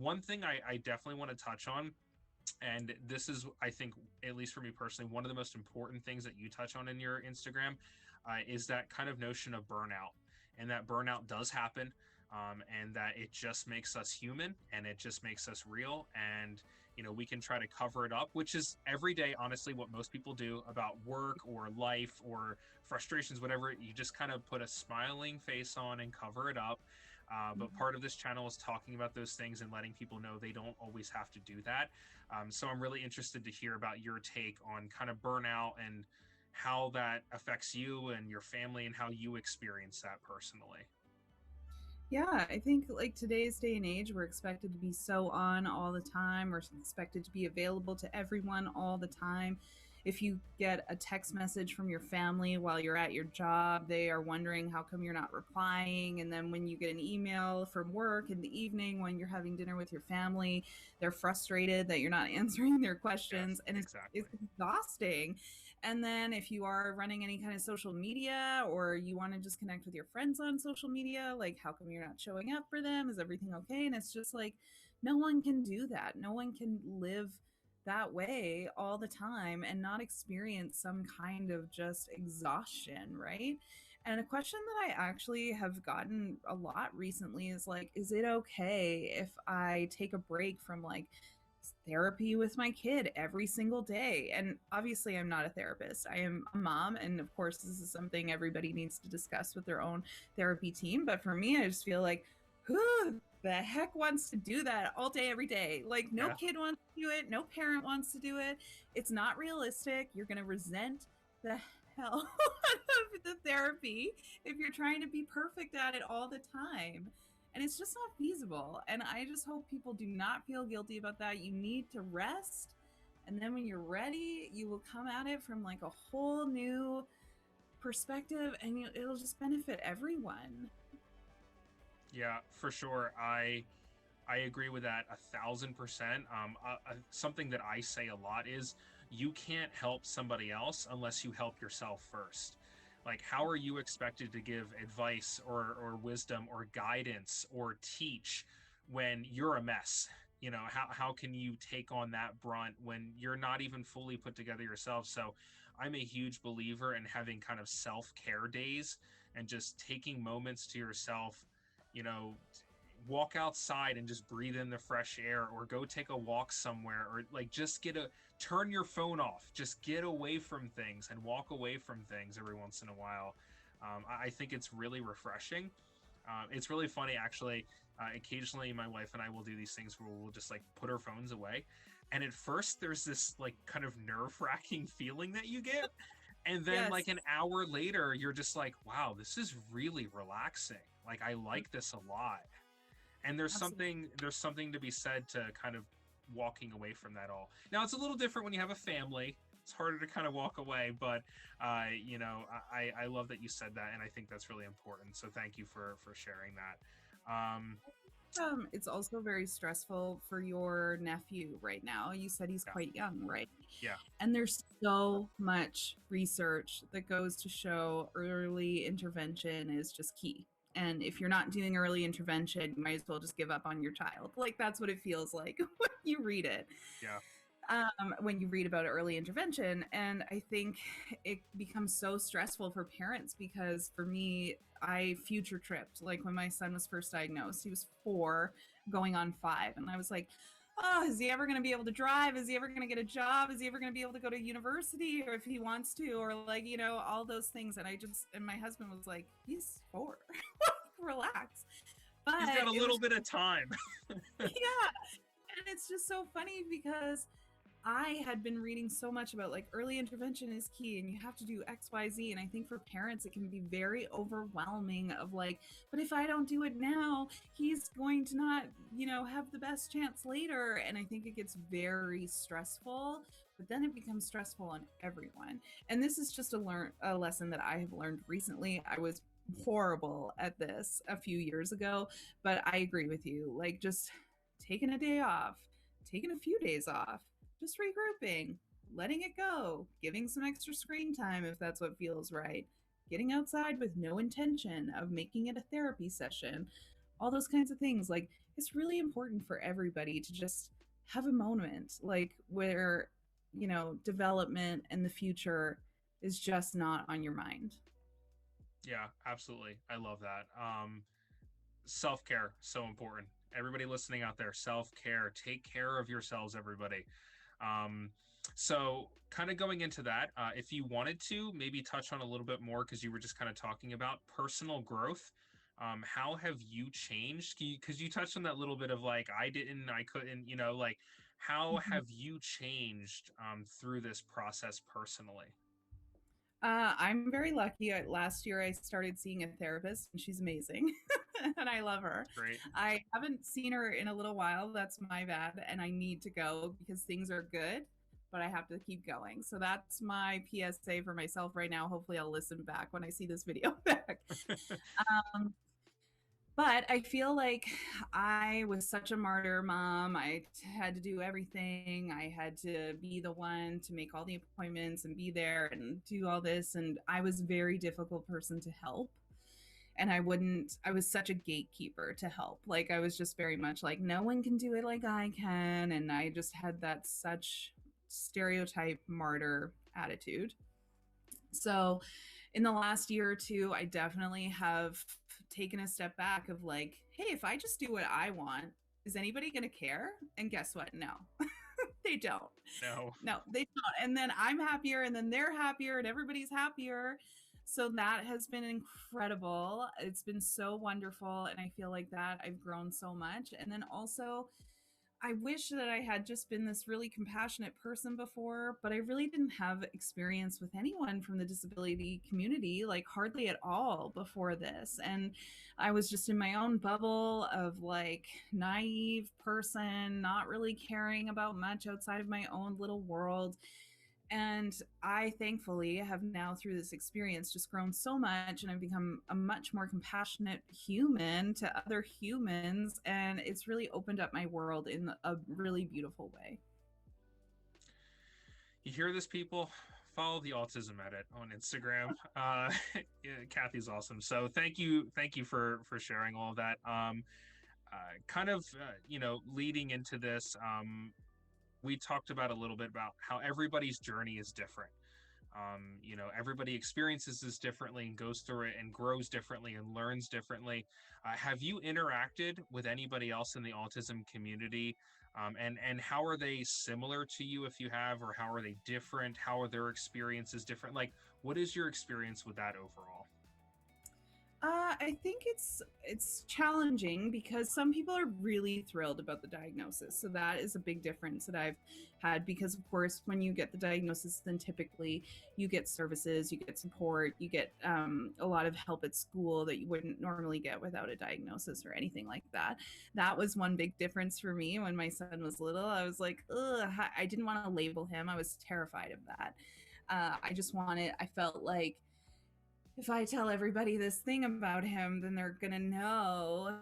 one thing I definitely want to touch on, and this is, I think, at least for me personally, one of the most important things that you touch on in your Instagram, is that kind of notion of burnout. And that burnout does happen, and that it just makes us human, and it just makes us real. And, we can try to cover it up, which is every day, honestly, what most people do about work or life or frustrations, whatever. You just kind of put a smiling face on and cover it up. But part of this channel is talking about those things and letting people know they don't always have to do that. So I'm really interested to hear about your take on kind of burnout and how that affects you and your family and how you experience that personally. Yeah, I think like today's day and age, we're expected to be so on all the time. We're expected to be available to everyone all the time. If you get a text message from your family while you're at your job, they are wondering how come you're not replying. And then when you get an email from work in the evening when you're having dinner with your family, they're frustrated that you're not answering their questions. Yes, And it's exactly. exhausting. And then if you are running any kind of social media or you want to just connect with your friends on social media, like how come you're not showing up for them? Is everything okay? And it's just like no one can do that. No one can live that way all the time and not experience some kind of just exhaustion, right? And a question that I actually have gotten a lot recently is like, is it okay if I take a break from like therapy with my kid every single day? And obviously, I'm not a therapist. I am a mom. And of course, this is something everybody needs to discuss with their own therapy team. But for me, I just feel like, who the heck wants to do that all day, every day? Like, no Yeah. kid wants to do it. No parent wants to do it. It's not realistic. You're going to resent the hell out of the therapy if you're trying to be perfect at it all the time. And it's just not feasible. And I just hope people do not feel guilty about that. You need to rest. And then when you're ready, you will come at it from like a whole new perspective and it'll just benefit everyone. Yeah, for sure. I agree with that 1,000%. Something that I say a lot is you can't help somebody else unless you help yourself first. Like, how are you expected to give advice or wisdom or guidance or teach when you're a mess? How can you take on that brunt when you're not even fully put together yourself? So I'm a huge believer in having kind of self-care days and just taking moments to yourself, you know, walk outside and just breathe in the fresh air, or go take a walk somewhere, or like just turn your phone off, just get away from things and walk away from things every once in a while. I think it's really refreshing. It's really funny, actually. Occasionally my wife and I will do these things where we'll just like put our phones away, and at first there's this like kind of nerve-wracking feeling that you get, and then Yes. like an hour later you're just like, wow, this is really relaxing. Like, I like this a lot. And Absolutely. there's something to be said to kind of walking away from that all. Now it's a little different when you have a family. It's harder to kind of walk away, but I love that you said that, and I think that's really important. So thank you for sharing that. Um, It's also very stressful for your nephew right now. You said he's yeah, quite young, right? yeah, And there's so much research that goes to show early intervention is just key. And if you're not doing early intervention, you might as well just give up on your child. Like that's what it feels like when you read it, yeah, when you read about early intervention. And I think it becomes so stressful for parents because for me, I future tripped. Like when my son was first diagnosed, he was 4 going on 5. And I was like, oh, is he ever going to be able to drive? Is he ever going to get a job? Is he ever going to be able to go to university, or if he wants to, or like, all those things. And my husband was like, he's 4, relax. he's got But a it little was, bit of time. yeah. And it's just so funny because I had been reading so much about like early intervention is key and you have to do XYZ. And I think for parents, it can be very overwhelming of like, but if I don't do it now, he's going to not, have the best chance later. And I think it gets very stressful, but then it becomes stressful on everyone. And this is just a lesson that I have learned recently. I was horrible at this a few years ago, but I agree with you. Like just taking a day off, taking a few days off, just regrouping, letting it go, giving some extra screen time if that's what feels right, getting outside with no intention of making it a therapy session, all those kinds of things. Like it's really important for everybody to just have a moment like where, development and the future is just not on your mind. Yeah, absolutely. I love that. Self-care, so important. Everybody listening out there, self-care. Take care of yourselves, everybody. Um, so kind of going into that, if you wanted to maybe touch on a little bit more, because you were just kind of talking about personal growth. How have you changed? Because you touched on that little bit of like, I couldn't, like, how Mhm. have you changed through this process personally? I'm very lucky. Last year, I started seeing a therapist, and she's amazing, and I love her. Great. I haven't seen her in a little while. That's my bad, and I need to go because things are good, but I have to keep going. So that's my PSA for myself right now. Hopefully, I'll listen back when I see this video back. Um, but I feel like I was such a martyr mom. I had to do everything. I had to be the one to make all the appointments and be there and do all this. And I was a very difficult person to help. And I was such a gatekeeper to help. Like, I was just very much like, no one can do it like I can. And I just had that such stereotype martyr attitude. So, in the last year or two, I definitely have taken a step back of like, hey, if I just do what I want, is anybody going to care? And guess what? No, they don't. No. No, they don't. And then I'm happier, and then they're happier, and everybody's happier. So that has been incredible. It's been so wonderful. And I feel like that I've grown so much. And then also, I wish that I had just been this really compassionate person before, but I really didn't have experience with anyone from the disability community, like hardly at all before this. And I was just in my own bubble of like naive person, not really caring about much outside of my own little world. And I thankfully have now, through this experience, just grown so much, and I've become a much more compassionate human to other humans. And it's really opened up my world in a really beautiful way. You hear this, people? Follow the Autism Edit on Instagram. Yeah, Kathy's awesome. So thank you for sharing all of that. Kind of leading into this, we talked about a little bit about how everybody's journey is different. Everybody experiences this differently and goes through it and grows differently and learns differently. Have you interacted with anybody else in the autism community? And how are they similar to you if you have, or how are they different? How are their experiences different? Like, what is your experience with that overall? I think it's challenging because some people are really thrilled about the diagnosis. So that is a big difference that I've had, because of course, when you get the diagnosis, then typically you get services, you get support, you get a lot of help at school that you wouldn't normally get without a diagnosis or anything like that. That was one big difference for me when my son was little. I was like, ugh, I didn't want to label him. I was terrified of that. I felt like if I tell everybody this thing about him, then they're gonna know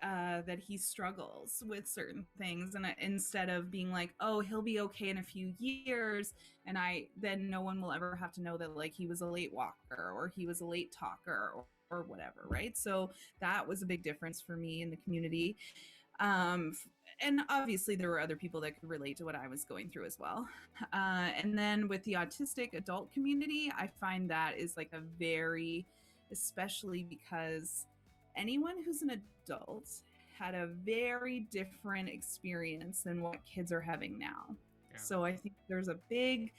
that he struggles with certain things, and instead of being like, "Oh, he'll be okay in a few years," and then no one will ever have to know that like he was a late walker or he was a late talker or whatever, right? So that was a big difference for me in the community. Um, and obviously, there were other people that could relate to what I was going through as well. And then with the autistic adult community, I find that is like a very, especially because anyone who's an adult had a very different experience than what kids are having now. Yeah. So I think there's a big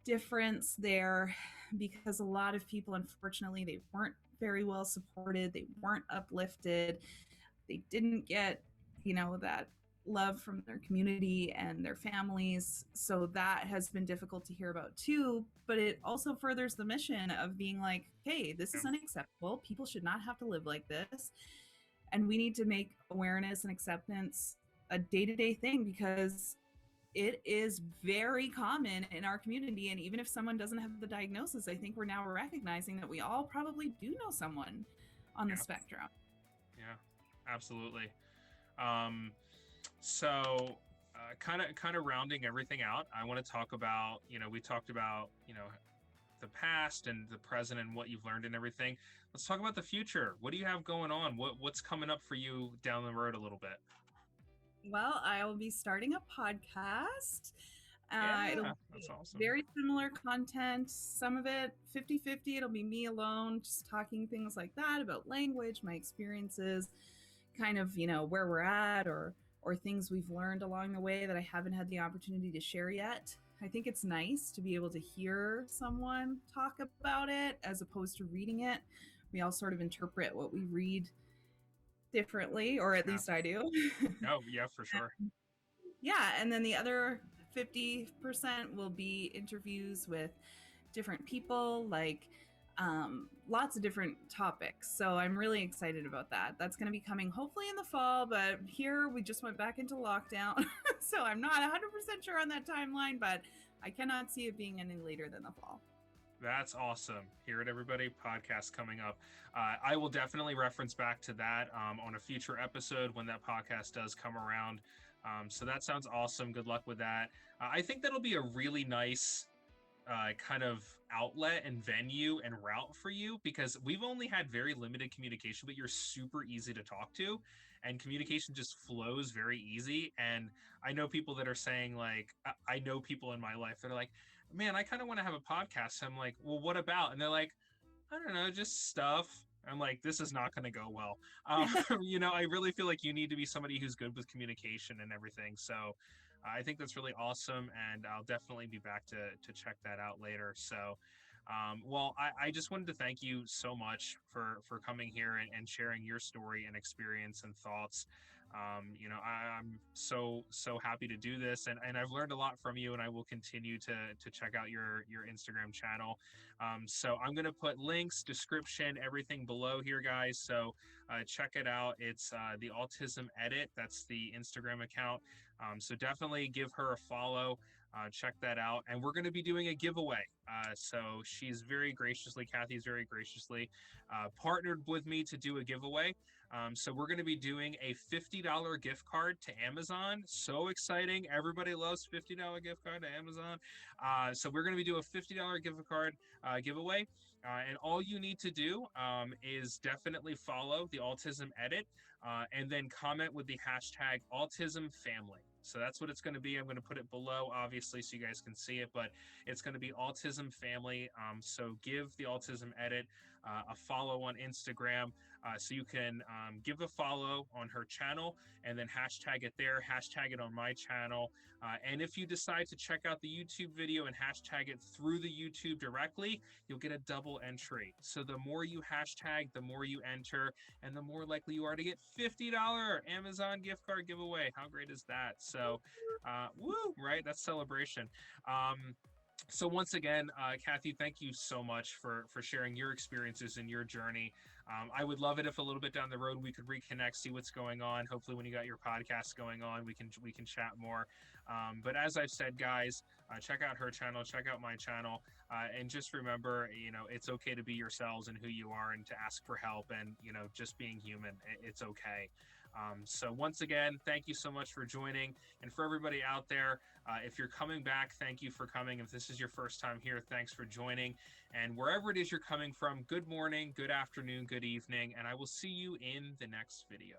difference there, because a lot of people, unfortunately, they weren't very well supported, they weren't uplifted, they didn't get that love from their community and their families. So that has been difficult to hear about too, but it also furthers the mission of being like, hey, this Yeah. is unacceptable, people should not have to live like this, and we need to make awareness and acceptance a day-to-day thing, because it is very common in our community. And even if someone doesn't have the diagnosis, I think we're now recognizing that we all probably do know someone on the Yeah. spectrum. Yeah, absolutely. So kind of rounding everything out, I want to talk about, we talked about, the past and the present and what you've learned and everything. Let's talk about the future. What do you have going on? What's coming up for you down the road a little bit? Well, I will be starting a podcast. It'll Yeah, be that's awesome. very similar content. Some of it 50-50. It'll be me alone, just talking things like that about language, my experiences, kind of, where we're at or things we've learned along the way that I haven't had the opportunity to share yet. I think it's nice to be able to hear someone talk about it as opposed to reading it. We all sort of interpret what we read differently, or at Yeah. least I do. Oh, yeah, for sure. Yeah, and then the other 50% will be interviews with different people, like lots of different topics. So I'm really excited about that. That's going to be coming hopefully in the fall, but here we just went back into lockdown. So I'm not 100% sure on that timeline, but I cannot see it being any later than the fall. That's awesome. Hear it, everybody. Podcast coming up. I will definitely reference back to that on a future episode when that podcast does come around. So that sounds awesome. Good luck with that. I think that'll be a really nice kind of outlet and venue and route for you, because we've only had very limited communication, but you're super easy to talk to and communication just flows very easy. And I know people that are saying, like, I know people in my life that are like, man, I kind of want to have a podcast. I'm like, well, what about? And they're like, I don't know, just stuff. I'm like, this is not going to go well. I really feel like you need to be somebody who's good with communication and everything. So I think that's really awesome, and I'll definitely be back to check that out later. So, well, I just wanted to thank you so much for coming here and sharing your story and experience and thoughts. I'm so happy to do this, and I've learned a lot from you, and I will continue to check out your Instagram channel. So I'm gonna put links, description, everything below here, guys. So check it out. It's the Autism Edit. That's the Instagram account. So definitely give her a follow. Check that out. And we're going to be doing a giveaway. So Kathy's very graciously partnered with me to do a giveaway. So we're going to be doing a $50 gift card to Amazon. So exciting. Everybody loves $50 gift card to Amazon. So we're going to be doing a $50 gift card giveaway. And all you need to do is definitely follow the Autism Edit and then comment with the hashtag Autism Family. So that's what it's going to be. I'm going to put it below, obviously, so you guys can see it, but it's going to be Autism Family. So give the Autism Edit a follow on Instagram, so you can give a follow on her channel and then hashtag it there, hashtag it on my channel. And if you decide to check out the YouTube video and hashtag it through the YouTube directly, you'll get a double entry. So the more you hashtag, the more you enter, and the more likely you are to get $50 Amazon gift card giveaway. How great is that? So, woo, right? That's celebration. So once again, Kathy, thank you so much for sharing your experiences and your journey. I would love it if a little bit down the road we could reconnect, see what's going on. Hopefully, when you got your podcast going on, we can chat more. But as I've said, guys, check out her channel, check out my channel, and just remember, it's okay to be yourselves and who you are, and to ask for help, and just being human. It's okay. So once again, thank you so much for joining. And for everybody out there, if you're coming back, thank you for coming. If this is your first time here, thanks for joining. And wherever it is you're coming from, good morning, good afternoon, good evening, and I will see you in the next video.